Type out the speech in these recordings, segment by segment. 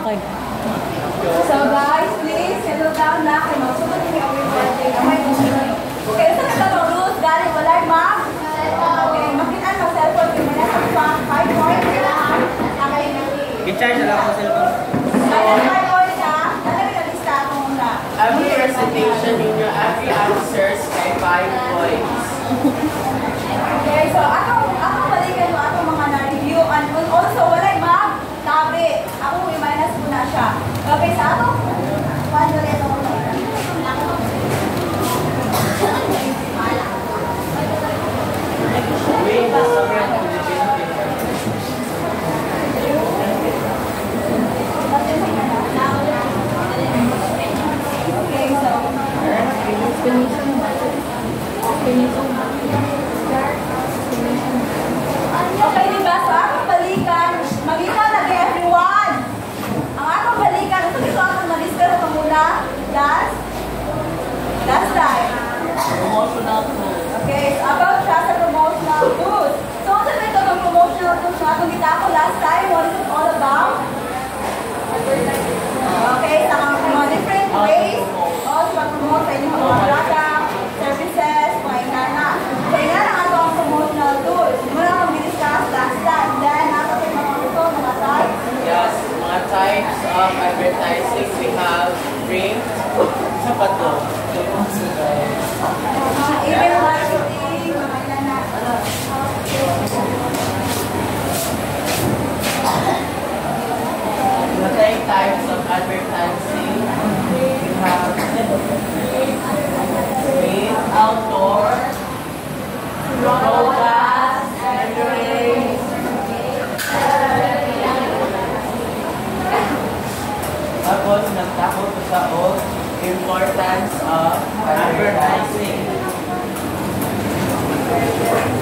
Okay. So guys, please, settle down na. Kaya magsunod niyo yung recording. Okay, ito na ito rules. Galing wala yung ma'am. Okay, makitaan mo cellphone. Yung mga sa 5 points. I-charge na lang ako cellphone. Kaya 5 points ha. Dalawa na lista ako muna. Every recitation in your every answers kay 5 points. Okay, so ako balikan mo ako mga na-review. And also, wala yung ma'am. Tabi. Ako may minus ko na siya. Okay, sa ako? Paano rin ito muna? Okay, diba? So, akong balikan, magita na kay everyone. Ang akong balikan, ito dito akong na-discuss ito muna. Last time. Promotional tools. Okay, so about siya sa promotional tools. So, ano ba ito ng promotional tools na akong kita ako last time? What is it all about? Okay, sa mga different ways. Also, mag-promote sa inyong mga product, services, mga ingana. So, ingana nga ito ang promotional tools. Muna akong discuss last time. Then, nakapit mga ito, mga types. Yes, mga types of advertising. We have print, sapato. Email marketing, mga ingana. The same types of advertising. We have print, outdoor, broadcast, catering. Tapos nagtakot ko sa importance of advertising.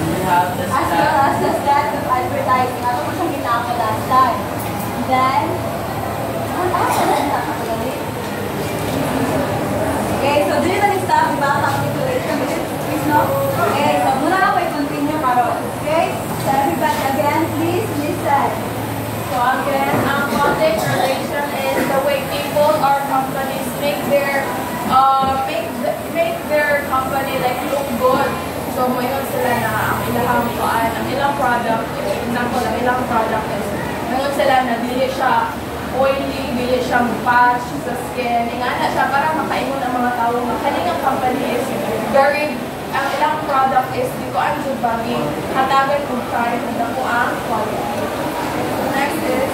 We have the As well as the stats of advertising. Ako po siyang kita ako last time. Then, okay, so dito na yung staff, diba? Calculation, please, no? Okay, so muna ako i-continue karon. Okay? So everybody again, please listen. So again, public relation is the way people or companies make their company like look good. So mayroon sila na ang ilang product, example, ang ilang product is mayroon sila na dili siya oily, dili siya patch sa skin. Ingana siya para makaingon ang mga tao nga kaning ang company is very ang ilang product is di ko ang bagi hatagan kung kaya na ko ang quality. Next is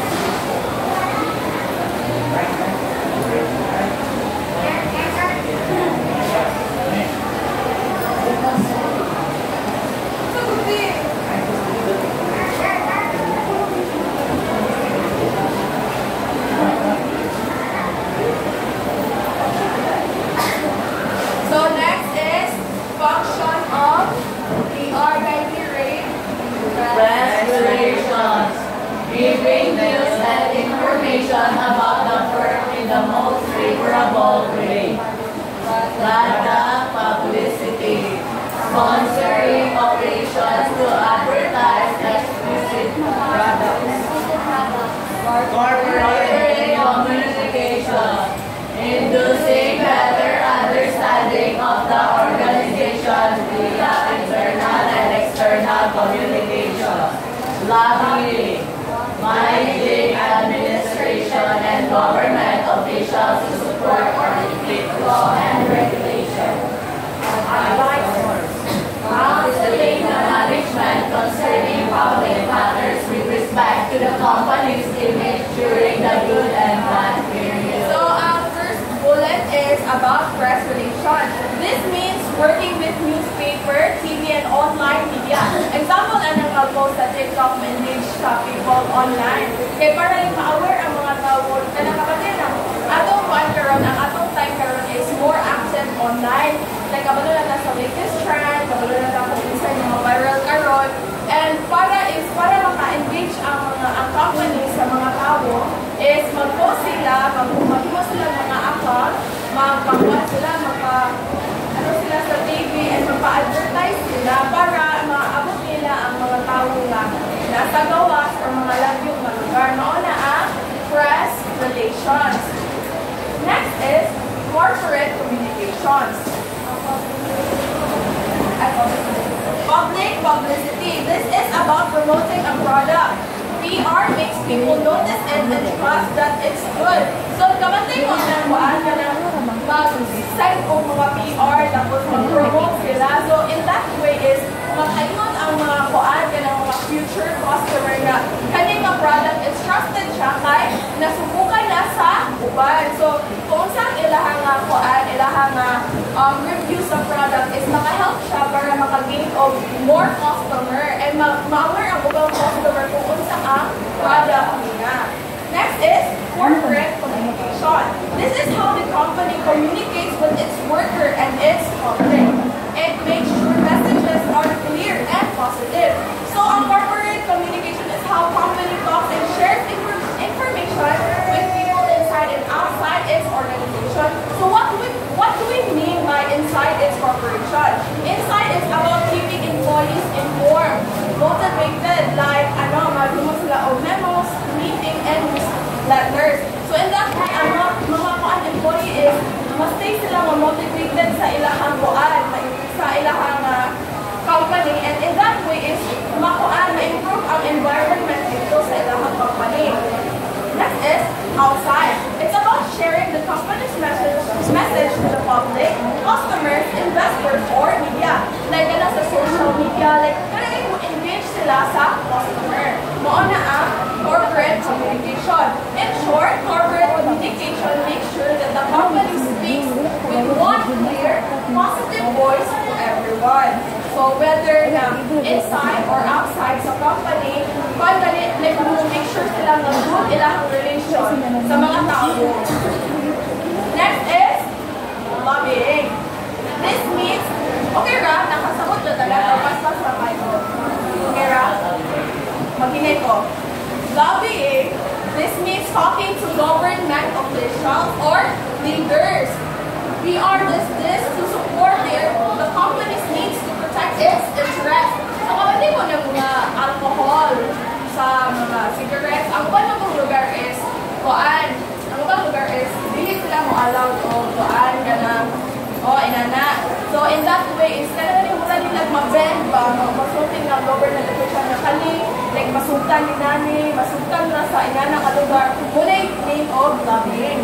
function of the organic Press relations. Giving news and information about the firm in the most favorable way. Data publicity. Sponsoring operations to advertise exclusive products. Corporate communication. Inducing better understanding of the organization via internal and external communication. Lobbying. Managing administration and government officials to support or defeat law and regulation. Counseling the management concerning public matters with respect to the company's image during the good and bad period. So our first bullet is about press relations. This means working with newspaper, TV, and online media. Example, anong mag-post sa TikTok, engage sa people online. Kaya para yung ma-aware ang mga tao, kanang kapatid na atong time karon, ang atong time karon is more active online. Like, kabalo na sa latest trend, kabalo na kung isa yung mga viral karon. And para maka-engage ang company sa mga tao, is mag-post sila, mag-post sila mga account, magpagawa sila, sila sa TV, and magpa-advertise sila para maabot nila ang mga tao na nasa gawas o mga lagyong na lugar. Noon na ang press relations. communications. Next is corporate communications. Public publicity. This is about promoting a product. PR makes people notice and trust that it's good. So, kamatay mo na kuhaan ka na mag-send o mga PR tapos mag-promote sila. So, in that way is makaingon ang mga kuhaan ka ng mga future customer na kaning nga product is trusted siya kay nasubukan na sa uban. So, kung saan ilahang nga kuhaan, ilahang review sa product is maka-help siya para maka-gain of more customer and ma-aware ang ubang customer kung unsa ang product niya. Next is corporate communication. This is how the company communicates with its worker and its public. It makes sure messages are clear and positive. So, ang corporate communication is how company talks and shares information with people inside and outside its organization. So, what do we mean by inside its corporation? Inside is about keeping employees informed, motivated, like madumos sila o memos, meeting, and letters. So, in that way, mga kuan employee is stay sila motivated sa ilahang kuan, sa ilahang company, and in that way is ma-improve ang environment dito sa ilahang company. Next is outside. It's about sharing the company's message to the public, customers, investors, or media. Like sa social media, like kanang mo engage sila sa customer. Mao na ang corporate communication. In short, corporate communication makes sure that the company speaks with one clear, positive voice to everyone. So whether inside or outside sa company, make sure sila na good ilang relation sa mga tao. Next is lobbying. This means, okay ra, nakasabot na talaga, pas-pas na kayo. Okay ra? Maghinay ko. Lobbying, this means talking to government officials or leaders. PR does this to support the company's needs to protect its interests. So, kapatid mo ng mga alcohol sa mga cigarettes, ang ibang lugar is, ang ibang lugar is, hindi sila mo allowed o kuan ka na, inana. So, in that way, is, kaya rin mula nila mag-bend ba, masulting ng government official na kali, like masultan ni nani, masultan na sa inana ka lugar, muna yung name of lobbying.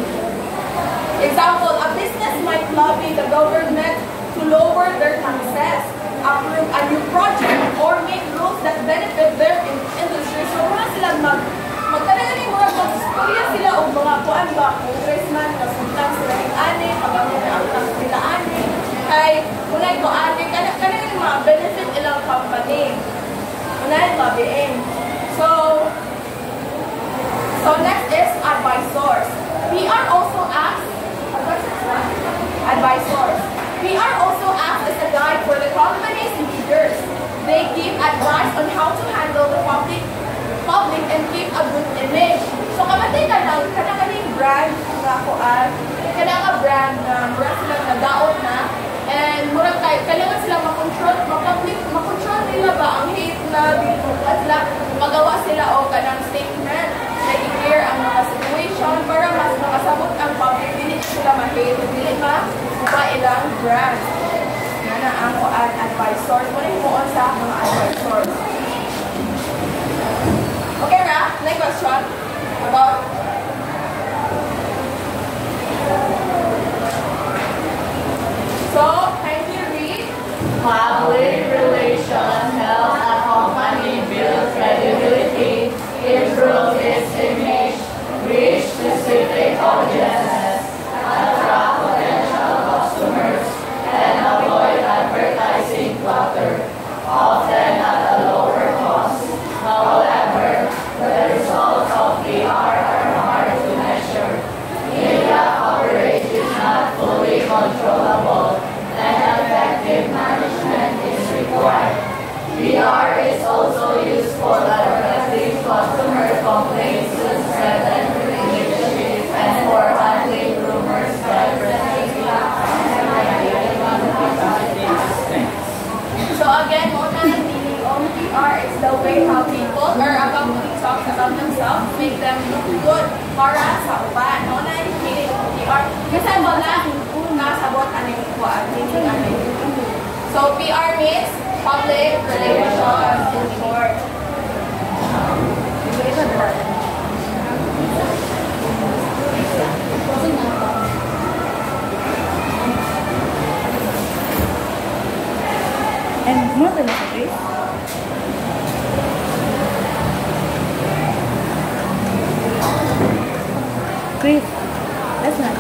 Example, a business might lobby the government to lower their taxes, approve a new project, or make rules that benefit their industry. So, muna sila magkanaling mga mag-storya sila o mga kuan ba, congressman, kasultan sila yung ani, pag-amit ang tax nila ani, kay muna yung ani, kanaling mga benefit ilang company. Muna yung lobbying. So next is advisors. PR also acts as a guide for the company's leaders. They give advice on how to handle the public and keep a good image. So kapatid kanang brand na kuan, kanang brand na mura sila nadaot na, and mura kailangan sila makontrol nila ba ang hate na dito at sila magawa sila o kanang statement na-declare ang mga situation para mas makasabot ang public, dili sila ma-hate, dili ba ilang brand. Yan na ang advisors. Muna yung sa mga advisors. Okay, Ra? Next question about so, can you read? Public relations helps a company build credibility, improve its image, reach specific audiences, attract potential customers, and avoid advertising clutter, often at a lower cost. However, the results of PR are hard para sa uban. No na yung meaning of PR. Kasi wala nasabot aning meaning aning. So PR means public relations in short. And more than that, Chris. Chris, that's not.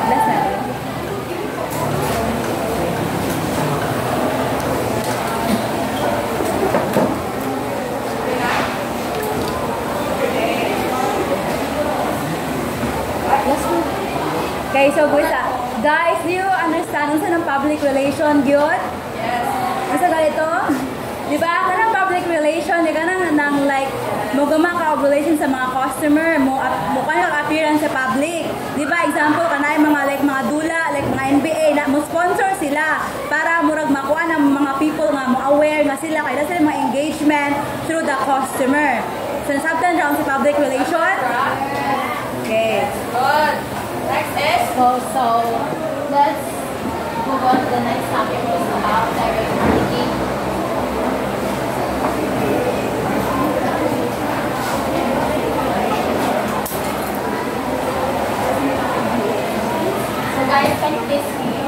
That's not it. Okay, so guys, do you understand unsa ng public relation gyud? Yes. Unsa ganito? Di ba? Kanang public relation, di kanang nang like mo gama ka relation sa mga customer, mo kanang appearance sa public. Di ba? Example kanay mga dula, like mga NBA na mo sponsor sila para murag makuha ng mga people nga mo aware nga sila kaya sila mga engagement through the customer. So nasabtan ra sa public relation? Okay. Good. Next is So let's move on to the next topic, which is about direct marketing. So guys, can you please see?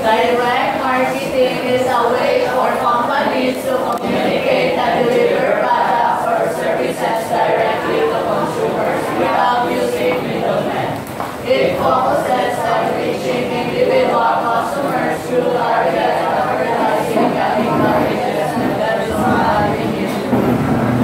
Direct marketing is a way for companies to communicate and deliver products or services directly to consumers without using middlemen. It focuses on reaching individual customers through targeted advertising and encourages them to marketing.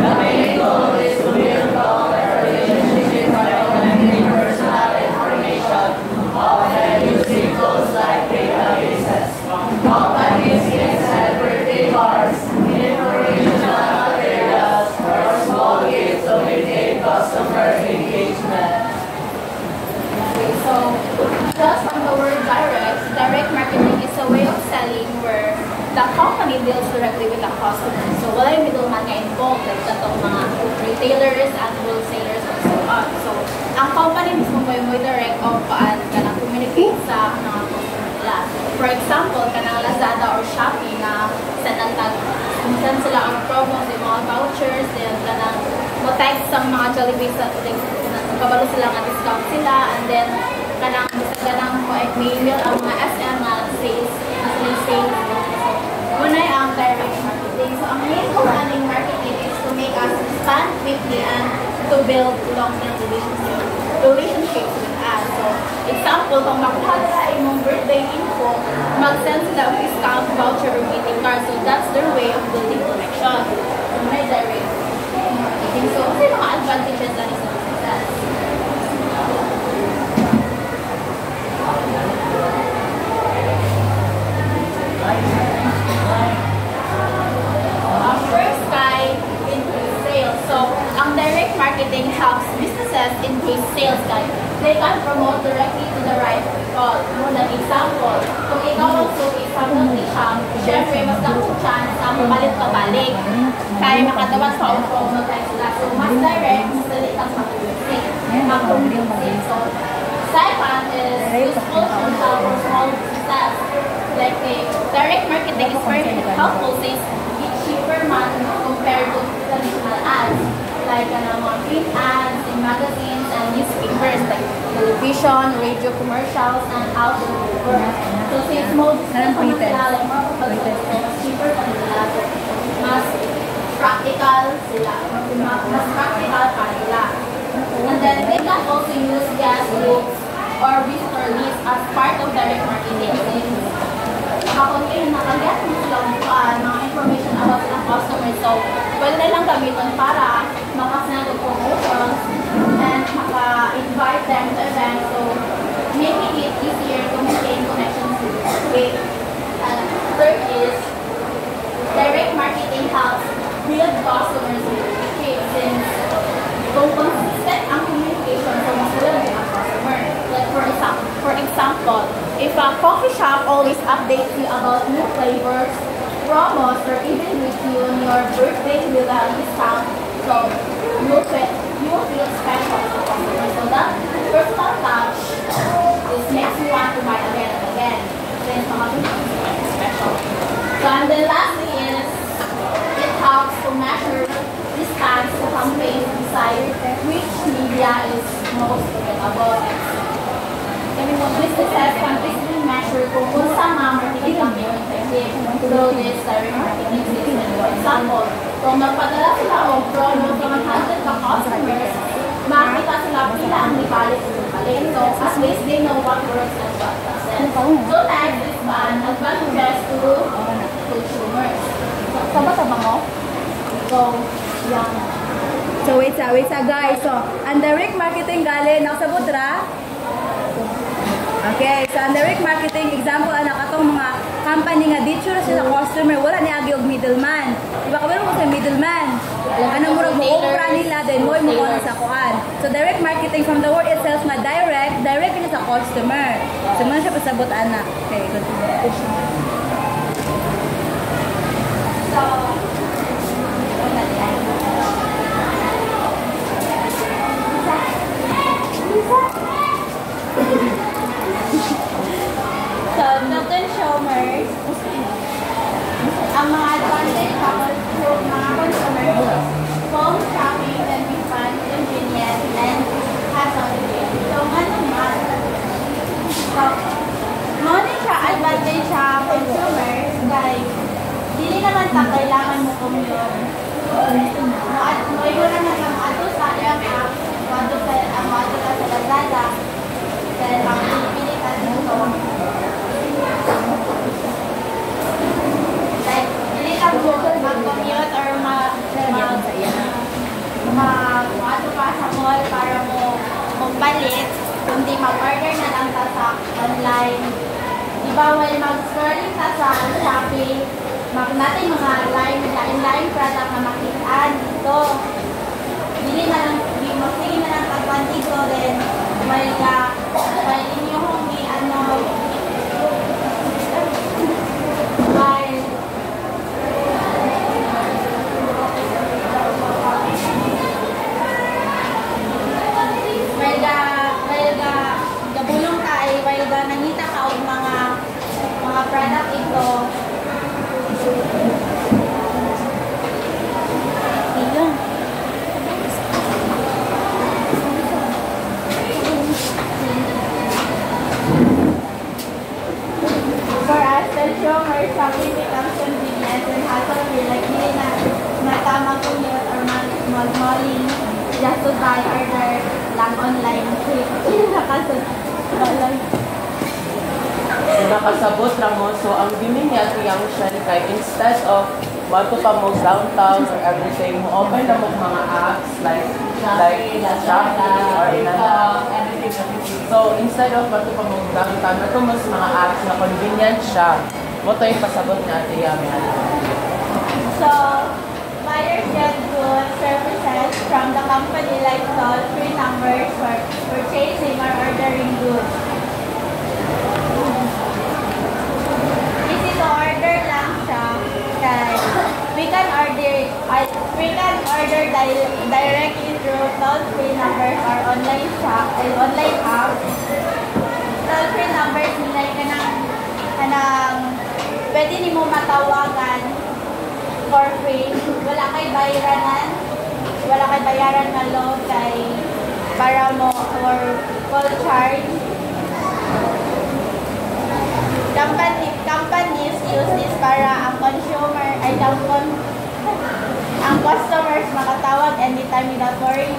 The main goal is to build long-term relationships by collecting personal information, often using tools like databases. Companies can send birthday cards, informational materials, or small gifts to maintain customer engagement. So, just from the word direct marketing is a way of selling where the company deals directly with the customer. So, wala yung middleman nga involved, like katong mga retailers and wholesalers and so on. So, ang company mismo mo yung direct o paan ka na communicate sa mga customer nila. For example, kanang Lazada or Shopee na send sila ang promos, yung mga vouchers, then kanang mo-text sa mga Jollibee sa kabalo sila nga discount sila, and then kanang mo email ang mga SM na sales, muna ang direct marketing. So ang main goal ng marketing is to make us expand quickly and to build long-term relationships with us. So example, kung makuha nila imong birthday info, mag-send sila ang discount voucher or greeting card. So that's their way of building connection. So muna direct marketing. So ano yung mga advantages na nito? first guy increase sales. So ang direct marketing helps businesses increase sales guys. They can promote directly to the right people. Muna example, kung ikaw ang suki sa multi-shop, syempre mas dakong chance na mapalit ka balik. Kaya makatawag sa promo tayo sila. So mas direct, mas dalit ang mag-convince. So second is useful social for small businesses. Like direct marketing is very helpful since it's cheaper compared to traditional ads. Like mga print ads in magazines and newspapers like television, radio commercials, and outdoor. So since small businesses like more mas cheaper pa nila. Mas practical sila. Mas practical pa nila. And then they can also use gas books or visitor lists as part of direct marketing. Kapag kayo nakagat mo silang mga information about the customer, so pwede na lang gamitin para makasend of promotions and maka-invite them to events, so making it easier to maintain connections with. Third is direct marketing helps build customers relationships since kung consistent ang communication, so mas wala ang customer. Like for example, if a coffee shop always updates you about new flavors, promos, or even with you on your birthday with a discount, so you will feel special to customers. So that's is most available. Businesses can easily measure kung saan marketing ang iyong effective through this direct marketing system. For example, kung magpadala sila o promo sa 100 ka customers, makita sila pila ang lipalit sa lipalit. So, at least they know what works and what doesn't. So, next is advantages to consumers. Sabah-sabah mo? So, yan. So wait sa guys. So, ang direct marketing gali nakasabot ra. Okay, so ang direct marketing example anak atong mga company nga dito ra sila customer, wala ni agi og middleman. Diba kabalo mo sa middleman? Anong murag mo opera nila then mo sa kuan. So direct marketing from the word itself nga direct ni sa customer. So mo siya pasabot anak. Okay, continue. So, so, the consumers, ang mga advantage sa mga consumers, phone shopping can be fun, convenient, and hassle-free. So, ano man? So, ngunit siya advantage sa consumers, guys, hindi naman ta kailangan mo commute. Mo naman ang ato sa app, ato ka sa Lazada, then ang pinipili ka dito. Like, hindi ka mag-commute or ato pa sa mall para mo magpalit, kundi mag-order na lang ta sa online. Diba, while mag-scrolling ta sa Shopee, natin mga lain product na makitaan dito. Sige na lang tagpan dito then while inyong gabulong tayo while nangita ka og mga product ito. For us, consumers, shopping becomes convenient and hassle-free. Like, hindi na matama commute or mag-malling just to buy order lang online. Nakasabot lang mo. So, ang gini niya tiyang siya kay instead of wato pa mo downtown or everything, mo open na mo mga apps like Shopee or everything. So, instead of wato pa mo downtown, nato mas mga apps na convenient siya. Mo to yung pasabot nga tiya. So, buyers get good services from the company like toll-free numbers for purchasing or ordering goods. Easy to order lang siya kaya we can order directly through toll-free numbers or online shop and online app. Toll-free numbers nila kanang pwede nimo matawagan for free. Wala kay bayaran na load kay para mo or call charge. Companies use this para ang customers makatawag anytime without worrying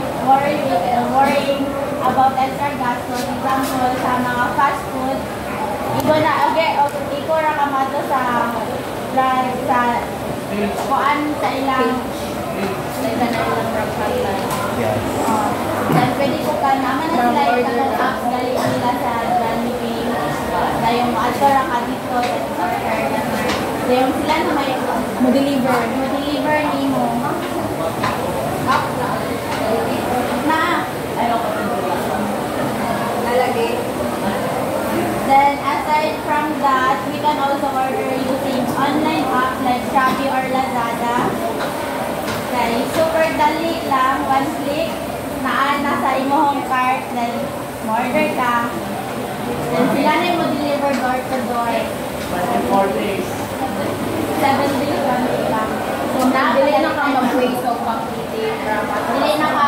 about extra gastos. Example, sa mga fast food, iko ra kamato sa kuan sa ilang then pwede ko ka naman na sila yung apps galing nila sa Jollibee na yung ato ra ka dito order na yung sila na may mo-deliver ni mo nalagay. Then aside from that, we can also order using online apps like Shopee or Lazada. Okay, super dali lang, one click, nasa imong cart, then order ka. Then sila na yung mo-deliver door to door. 4 days. 7 days, 1 day lang. So, dili na ka mag-waste of completely. Dili na ka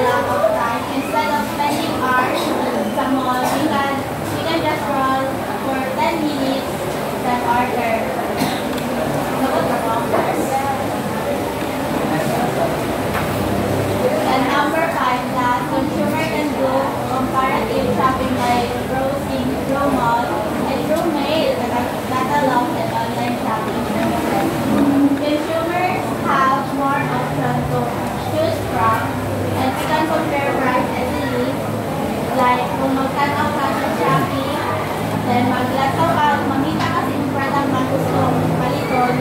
lack of time, instead of spending hours sa mall, we can just roll for 10 minutes then order. Sagot ka po? And number 5, that consumer can do comparative shopping by browsing through mall and through mail, catalogs, and online shopping services. Consumers have more options to choose from, and we can compare price easily. Like, kung magtanaw ka sa Shopee, then maglataw ka, mamita kasi yung product na gusto mong paliton,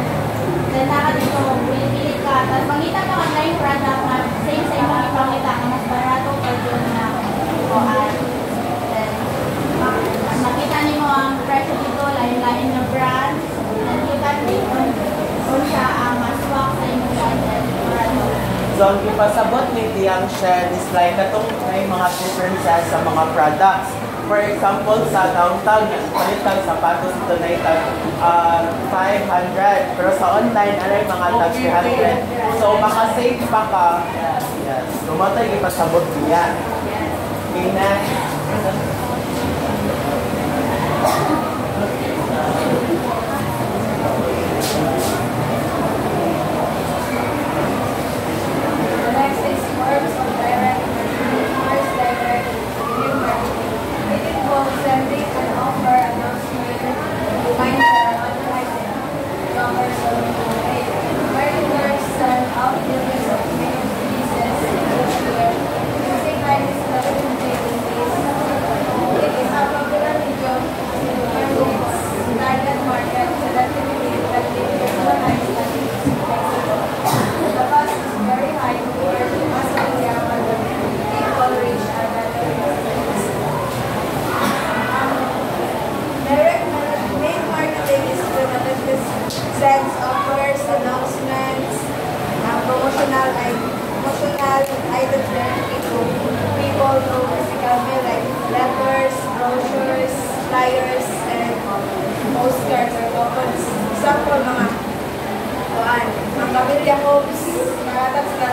then dito, pili ka, tapos makita ka na yung product na same mga ipangita na mas barato pa yun na kuhaan. Then, makita niyo ang presyo dito, lain-lain na brand, and you can pick kung siya ang mas swak sa inyong budget. So, ang ipasabot ni Tiang Shen is like katong may mga differences sa mga products. For example, sa downtown, yung palit kang sapatos ito na itag 500. Pero sa online, alay mga tag 300. So, makasave pa ka. Yes. So, mata yung ipasabot niya. Okay, next. Next is forms of direct marketing. First, direct marketing. It involves sending an offer, announcement, reminder, advertising, commerce, or mail. Marketers send out millions of mail pieces each year using various marketing days. It is a popular medium to target target market selectively that they personalize the cost is very high compared to mass media, but the people reach are better. Direct mail marketing is when a business sends offers, announcements, promotional items directly to people through physical mail like letters, brochures, flyers, and postcards or coupons. Example, mga pamilya homes, maratag sa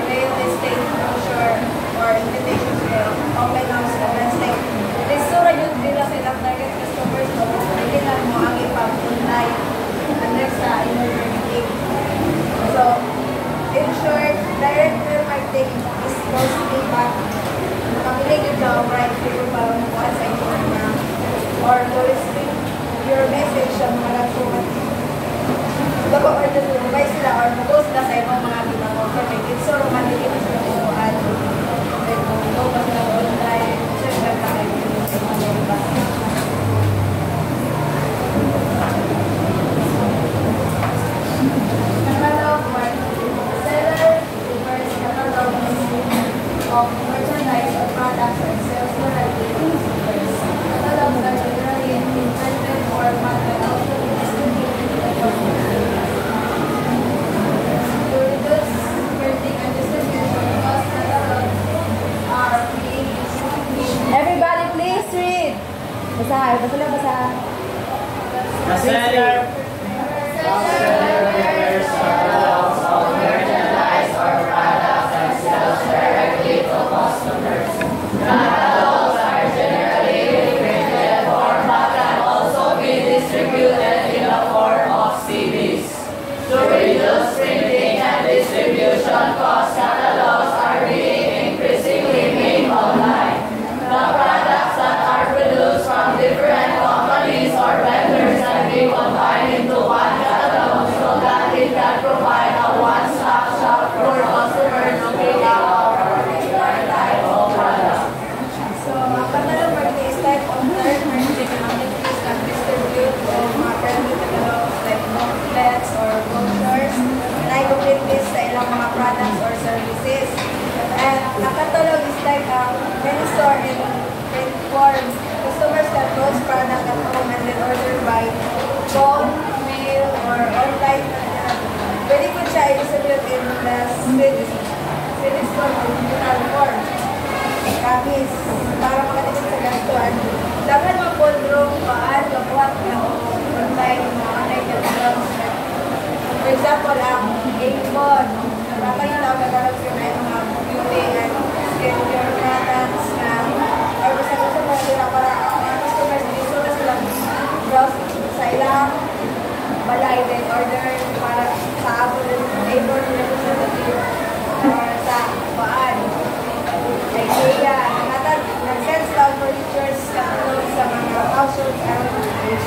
real estate brochure or invitations to open house events like lisura yun nila sa ilang target customers so hindi na mo ang ipag-online and next in-order meeting. So, in short, direct mail marketing is mostly back makilig yung right people para makuha sa inyo or listing your message sa mga nagsumat. Dapat or tutulungay sila or mag-go sila sa ibang mga ginagawa. It's so romantic na sila kukuhaan. Then, kung ito pa sila online, siyempre tayo yung mga iba. Catalog marketing. Seller refers catalog of merchandise or products and sales directly to consumers. Catalogs are generally in printed format and also distributed to the consumer. To reduce printing and distribution costs, catalogs are being Everybody please read. Basahan. Basa lang, basahan. The seller Sellers catalogs of merchandise or products and sells directly to customers. Catalogs are generally in printed format and also be distributed in the form of CDs. To reduce printing and distribution costs, catalogs are being increasingly made online. The products that are produced from different companies or vendors can be combined into one catalog so that it can provide a one-stop shop for customers looking at a particular type of product. So, catalog marketing is type of direct marketing activities that distribute mga printed catalogs like booklets or brochures. Na-complete this sa ilang mga products or services. And a catalog is like a menu store in print form. Customers can browse product at home and then order by phone, mail, or online. Pwede po siya i-distribute in the Swedish form or digital form. Kamis, para makatipid sa gastuan. Dapat mapundrong paan, kapuat na online, mga online catalogs. For example, ang Avon. Dapat yung tawag catalogs yun ay mga beauty and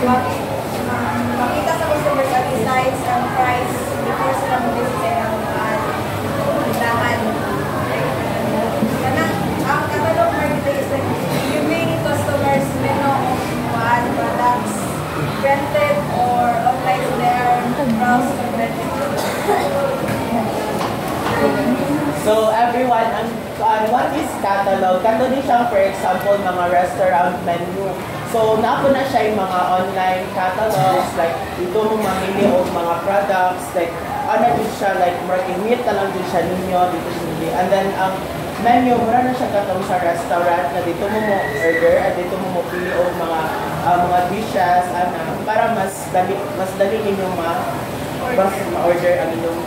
makita sa customers ang designs and price before sila mag-visit ang tindahan. Ang catalog marketing is like giving customers menu of products rented or online there, browse and rented. So everyone, what is catalog? Catalog siya, for example, mga restaurant menu. So napo na siya yung mga online catalogs, like ito mo mamili o mga products, like ano din siya, like i-meet na lang din siya ninyo, dito siya. And then ang menu, mura na siya katong sa restaurant na dito mo order at dito mo pili o mga dishes, para mas dali inyong ma-order ang inyong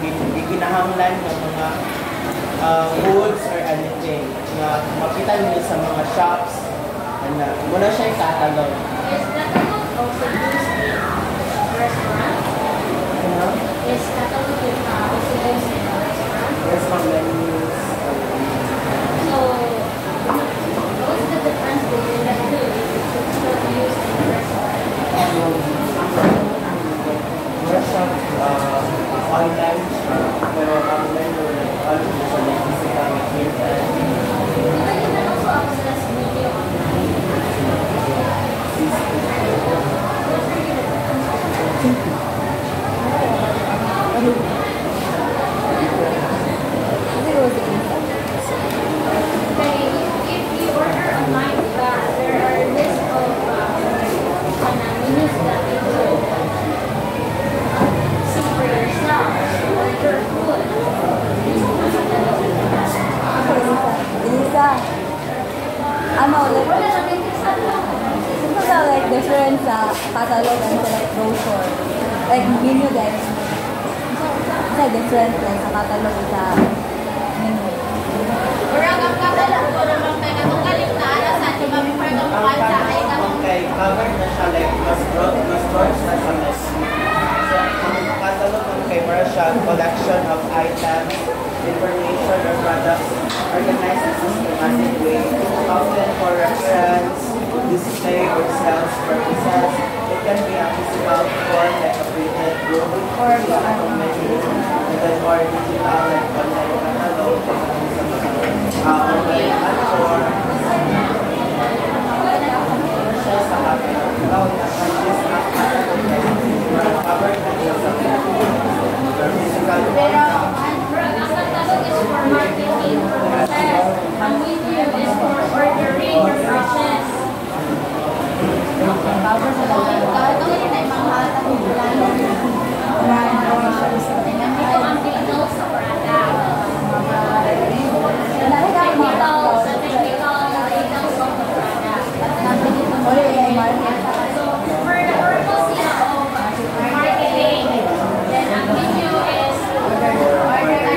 ginahanglan ng mga goods or anything na makita niyo sa mga shops. Muna siya yung catalog. Is catalog also used in restaurant? Is catalog also used in a restaurant? Yes, mga menus. So, what's the difference between the two? Is it still used in a restaurant? Restaurant, online siya, pero ang menu, ano siya, like physical makita. But you can also access video online. Okay, if you order online, there are a list of menus that you will see for yourself or your food. Elisa, ano, like different sa catalog and select brochure. Like menu guys. It's like different like sa catalog sa menu. Murag ang catalog ko naman kay katong kalimtaan na sa di ma-prefer kang mahal sa ay katong Covered na siya, like mas broad na siya mas. So, ang catalog ng kay para siya collection of items, information or products organized in systematic way, often for reference, display or sales purposes. It can be a physical form like a printed book or a menu, and then more digital like online catalog, online platform. Siya sa catalog. This catalog is covered sa physical Pero ang catalog is for marketing purposes. Ang medium is for ordering or purchase. kahit ang yun ay mahal at plano. Ito ang details sa product. Technical details of the product. So, for the purpose of marketing, then ang menu is ordering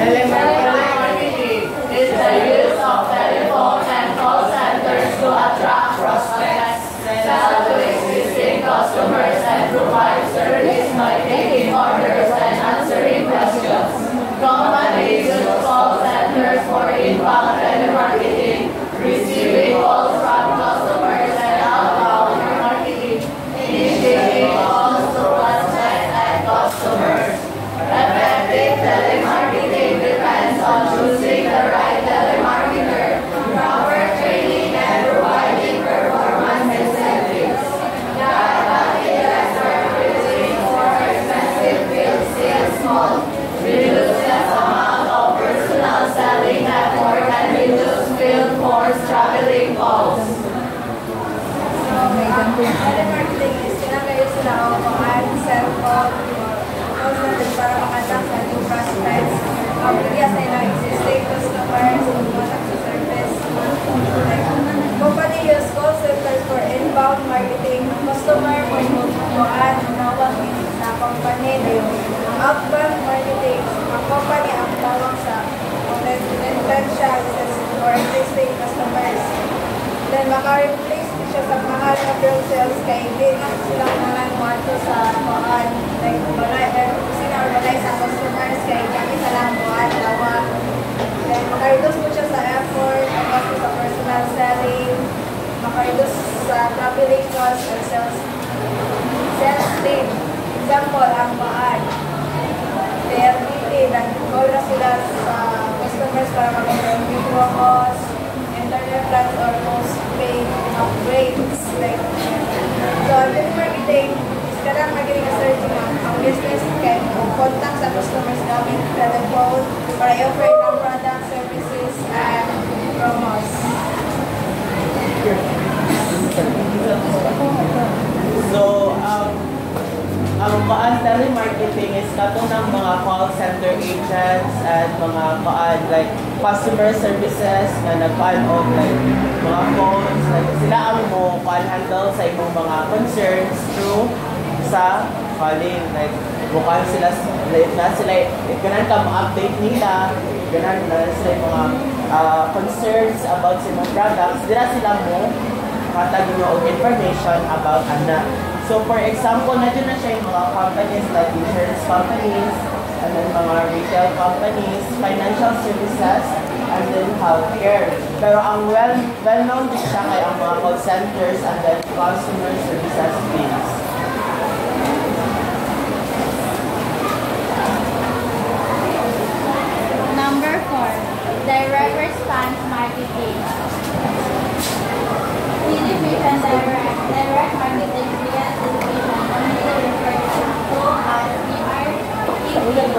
Telemarketing is the use of telephone and call centers to attract prospects, sell to existing customers, and provide service by taking orders and answering questions. Companies use call centers for inbound telemarketing, receiving calls from customers and outbound marketing, initiating calls to sila o mga cellphone call center para makadak sa new prospects. Bigyan sa ilang existing customers o contact sa service. Company use call centers for inbound marketing. Customer mo yung nawag sa company na yung outbound marketing. Ang company ang tawag sa potential for existing customers. Then maka-replace siya sa mahal na bill sales kay hindi na silang mahal mo ato sa kuhaan. Like, sinaralay sa customers kay hindi sa lang kuhaan, tawag. Then maka-reduce mo siya sa effort, maka sa personal selling, maka-reduce sa traveling costs and sales team. Example, ang kuhaan. PLDT, nag-call na sila sa customers para mag-ang video calls, internet plans, or postpaid upgrades. So, ang marketing, kadang magaling na searching ang business can contact sa customers gamit telephone para i-offer ng product, services, and promos. So, ang telemarketing is katong ng mga call center agents at mga like customer services na nagkaan og like mga phones, like sila ang mo handle sa imong mga concerns through sa calling. Like bukan sila if ganun ka ma-update nila, ganun na sila yung mga concerns about sa mga products, dira sila mo katagin mo og information about ana. So for example, nandiyan na siya yung mga companies like insurance companies, and then mga retail companies, financial services, and then healthcare. Pero ang well-known din siya kay ang mga call centers and then customer services teams. Number 4, direct response marketing. Television direct marketing via television only refers to as PR, TV, and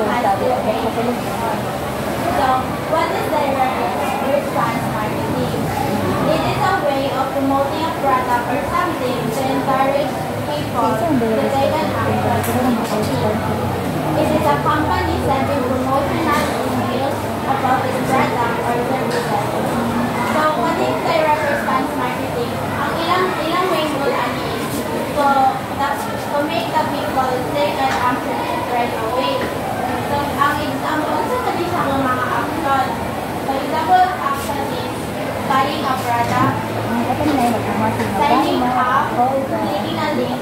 So, what is direct response marketing? It is a way of promoting a product or something to encourage people to take an action. It is a company sending promotional emails about its product or services. So, what is direct response marketing? Ang ilang main goal ani to make the people take an action right away. So, ang example sa kanila sa mga action. For example, action is buying a product, signing up, clicking a link,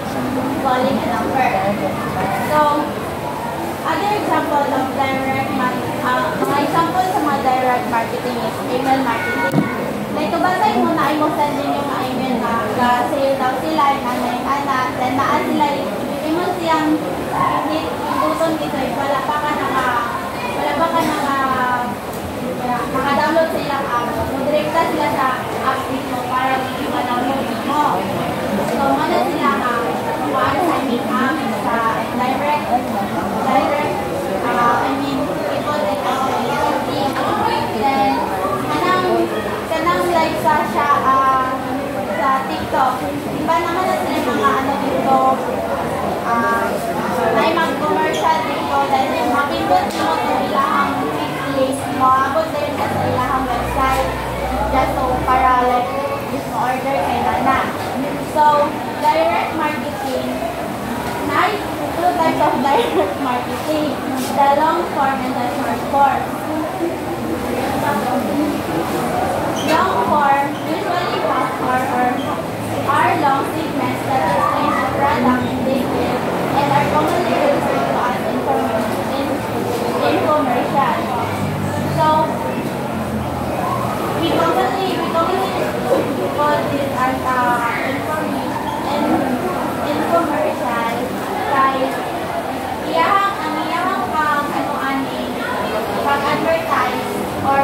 calling a number. So, other example of direct marketing, mga example sa mga direct marketing is email marketing. Like, kabasay mo na ay mo sendin yung email na sale daw sila, yung anak, then naan sila, mo siyang induton dito, wala pa ka maka-download sa ilang app. Direkta sila sa app dito para ma-download mo. So, ano sila signing up sa direct, people that then, kanang like sa TikTok. Iba naman na sila mga dito, ay mag-commercial dito dahil mapindot mo sa ilahang list mo, abot din sa ilahang website just so para like mo order kay nana. So, direct marketing, two types of direct marketing, the long form and the short form. Long form usually has are long segments that explain the product in detail and are commonly referred to as infomercial. So, we commonly call this as infomercial kaya iyahang pag-advertise or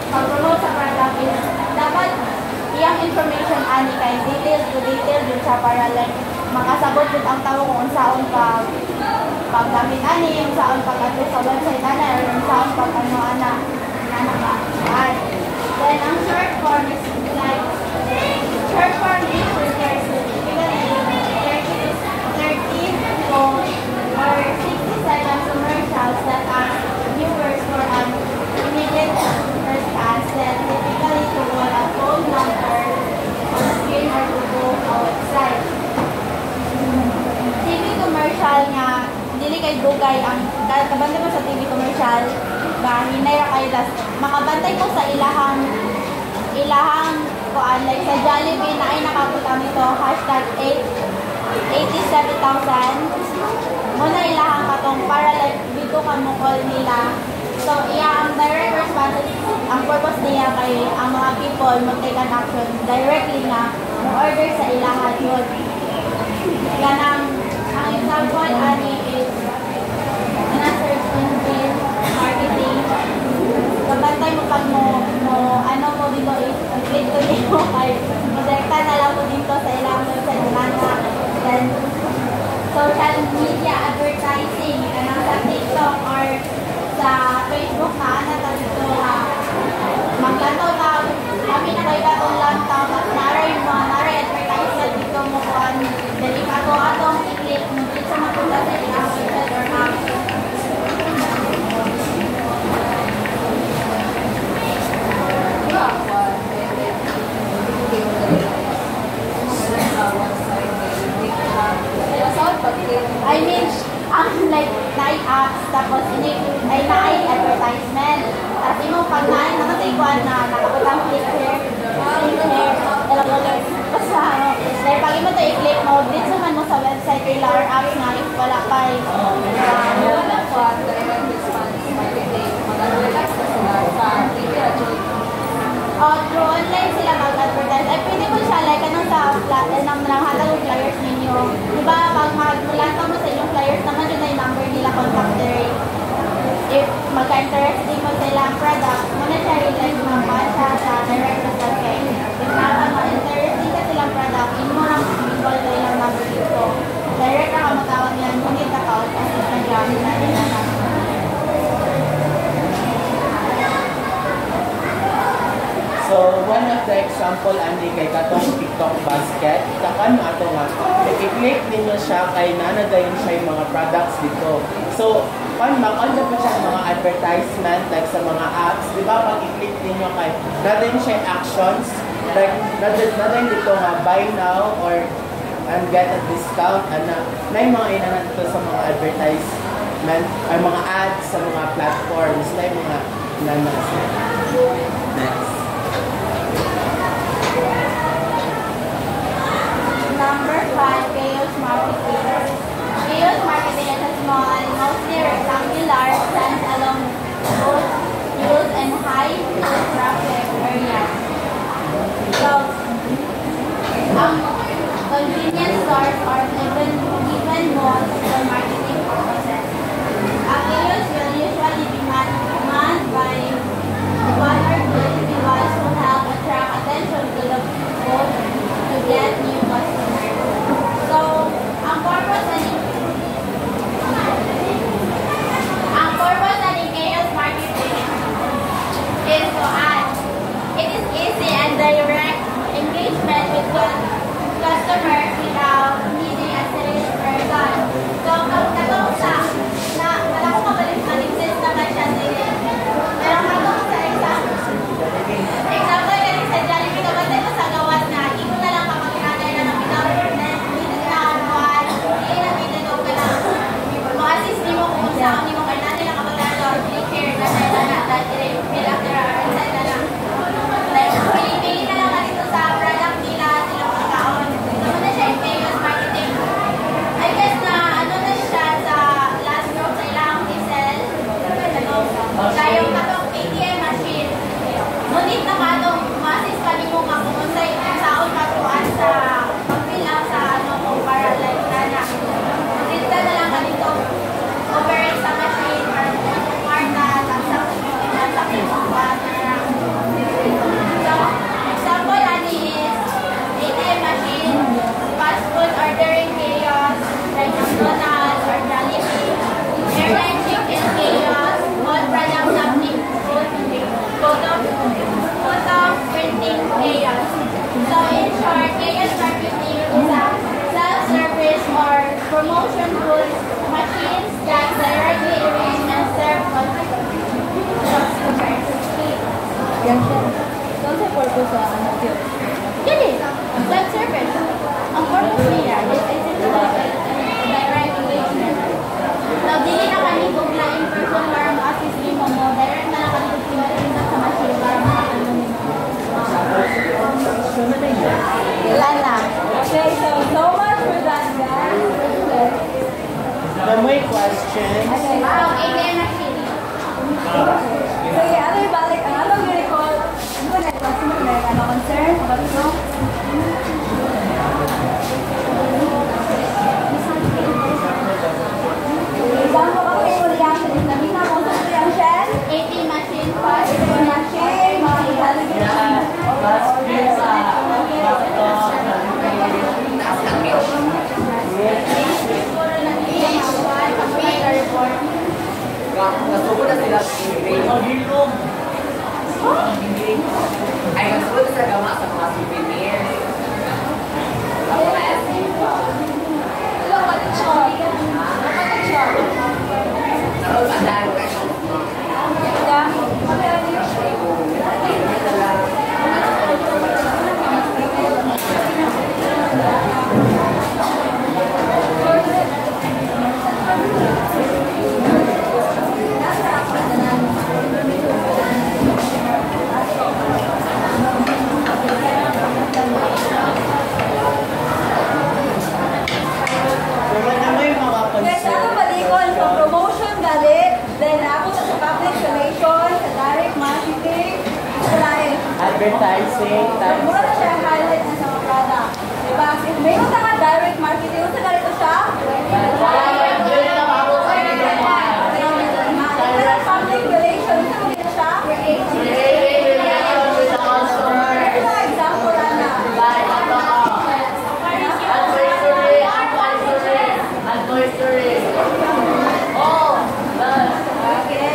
pag-promote sa product is dapat iyang information ani kay detail to detail din siya para like makasabot din ang tao kung saan paggamit ani, yung saan pag-address sa website ana, or yung saan pag-ano ana naka-add. Then ang short form is like, short form is refers to typically 30 to kay Dugay ang kabantay mo sa TV commercial nga hinay ra kayo das makabantay ko sa ilahang kuan like sa Jollibee na ay nakabutang nito #87,000 mo na ilahang katong para like dito ka mo call nila. So iya ang direct response ang purpose niya kay ang mga people mo take an action directly na order sa ilahan yun. Ganang ang example ani is na search engine marketing. Kabantay mo pag mo ano mo dito i-click ko dito kay direkta na lang mo dito sa ilang website na then social media advertising kanang sa TikTok or sa Facebook na ana dito maglantaw ka kami na kayo katong lantaw at naray advertisement dito mo kuan dali ka atong i-click mo dito mapunta sa ilang website or app. I mean, ang like night apps tapos ini ay advertisement. At imo pag nakatiguan na nakapatang click here, basta like pag imo to i-click mo, dito man mo sa website nila or apps na if wala pa through online sila mag-advertise. Ay, pwede mo siya, like, anong sa nanghatag yung flyers ninyo. Diba, pag magmulanta mo sa inyong flyers, naman yun na yung number nila, contact direct. If magka-interesting mo sa ilang product, muna siya like mabasa sa direct na kay. If ma-interesting ka silang product, yun mo lang call sa ilang number dito. Direct na ka matawag yan, ngunit account, kasi nag-gamit na nila na. So, one of the example ani kay katong TikTok basket, kakan ato nga, i-click ninyo siya kay nanadayon siya yung mga products dito. So, pan makanda pa siya mga advertisement like sa mga apps, di ba pag i-click ninyo kay nadayon siya actions, like nadayon dito nga buy now or and get a discount, ana may mga inanan dito sa mga advertisement ay mga ads sa mga platforms, na yung mga inanan. Next. Number 5, chaos marketing. Chaos marketing is a small, mostly rectangular, stands along both use and high traffic areas. So, convenience stores or even malls for marketing purposes. A chaos will usually be manned by one or two individuals who help attract attention to the boat to get new customers. So, ang purpose ng chaos marketing is to add. It is easy and direct engagement with customers without needing a serious person. So, katong sa wala ko mabalik-exist naman siya din. Pero katong sa example galing sa Jollibee, kapatid ko sa gawas na imo na lang kapag-inanay na ng pinag-internet, dito na anuan, hindi na dito ka lang. Mag-assist nimo kung saan nimo kay nanay na kapag-inanay or click na siya na dahil bilateral or inside na lang. Like, pili na lang dito sa product nila, silang pagkaon. Naman na siya yung chaos marketing. I guess na ano na siya sa last group sa ilang diesel. Kaya yung katong ATM machine. Ngunit na katong ma-assist pa nimo nga kung unsay saon katuan sa pag-fill up sa ano kung para like na. Dito na lang ka dito operate sa machine or Marta, transaction mo ba na. So, example ani is ATM machine, fast food ordering chaos, like McDonald's or Jollibee, airline chicken chaos, all product sampling photo printing chaos. So in short, chaos marketing is a self-service or promotion tools machines that directly reach and serve customers. Yan siya. Doon sa purpose sa anak yun. Yan eh, self-service. Ang purpose niya is to direct engagement. Now, Nasubo na sila sa Ingrid. Ay, nasubo na sa gama sa mga souvenirs. Ako na Eva. Naroon pa dahil ka siya. Advertising, mura na siya ang highlight na sa mga product. Diba? May mga ka direct marketing. Unsa ganito siya? Direct public relations. Unsa ganito siya? Example, Ana. Advisory. Okay.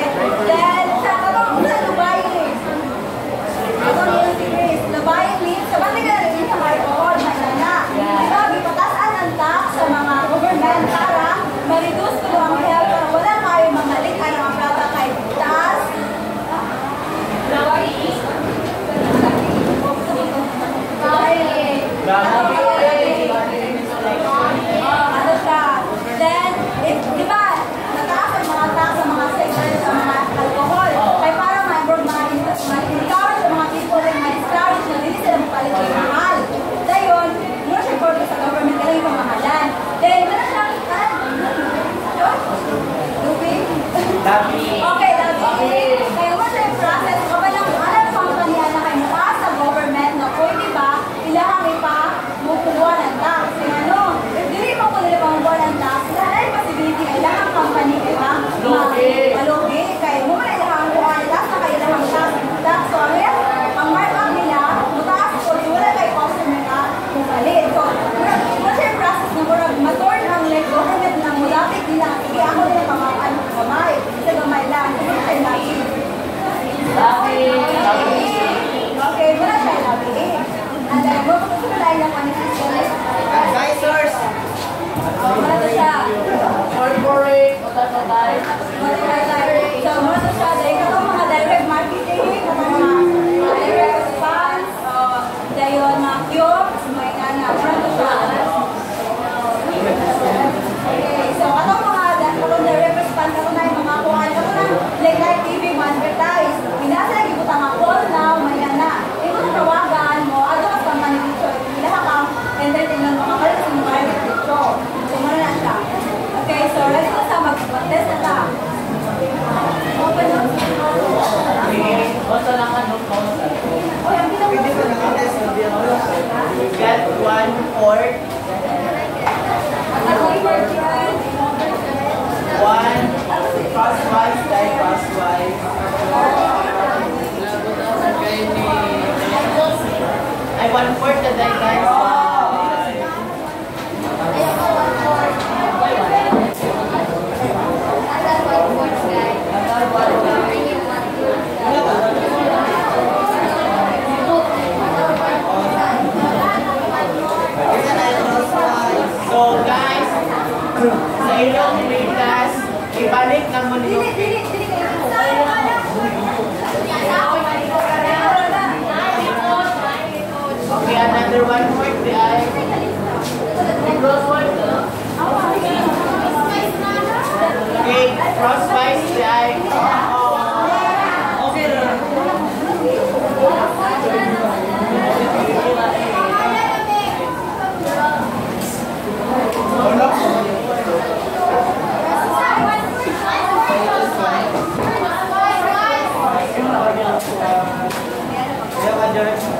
Then, sa katong sa Dubai list. Dubai list. Sa banda ka rin sa mga alcohol, may nana. Diba, ipatasan ang tax sa mga government para ma-reduce ko ang health. Para wala kayo mamalik ang mga product kay taas. Ano siya? Then, di ba, nataas ang mga tax sa mga sector sa mga alcohol. Kaya para ma-improve mga encourage sa mga people rin ma-discourage na hindi sila mapalit ng mahal. Dayon, muna siya report sa government kailangan yung pamahalan. Then, muna siya, Lupi? Okay, Lupi. Kaya muna siya yung process. Kapalang alam company na kayo mukha sa government na pwede ba ilahang ipa mukuha ng tax. Kaya ano, if dili mo kung nila pamukuha ng tax, lahat ay possibility na ilahang company kayo ba? Malugi. Kaya mo na ilahang kuha ng tax na kayo ilahang tax. So, ang markup nila, mutaas ko, wala kayo customer na mupalit. So, muna siya yung process na muna maturn ang government na mulapit nila. Sige, ako nila pamakan gamay. Sa gamay lang. Muna siya yung lagi. Okay, muna siya yung lagi. And then, mo kung gusto na lang manifest. Advisors! Muna to siya. Corporate, magkakabay. So, muna to siya. Dahil katong mga direct marketing, katong mga direct response, dayon mga cubes, mga inana. Muna to siya. Okay, so katong mga direct response, katong na yung mga kuhan, katong na like TV, ma-advertise. Pinasa lagi po tanga call now, may inana. Ito na tawagan mo, ano ka company dito? Ilaha ka, entertainment mo, kakalit sa mga dito. So, muna na siya. Okay, so ready na sa mag-test na ta. Open up. Basta lang ano po. Oh, yung Pwede ko nakatest na bill. Get 1/4. One crosswise, die crosswise. Ay, 1/4 na die guys. So guys, sa inyong ligas, ibalik lang mo ninyo. Okay, another 1/4 di ay. Okay, crosswise di ay. Okay lang. Yeah,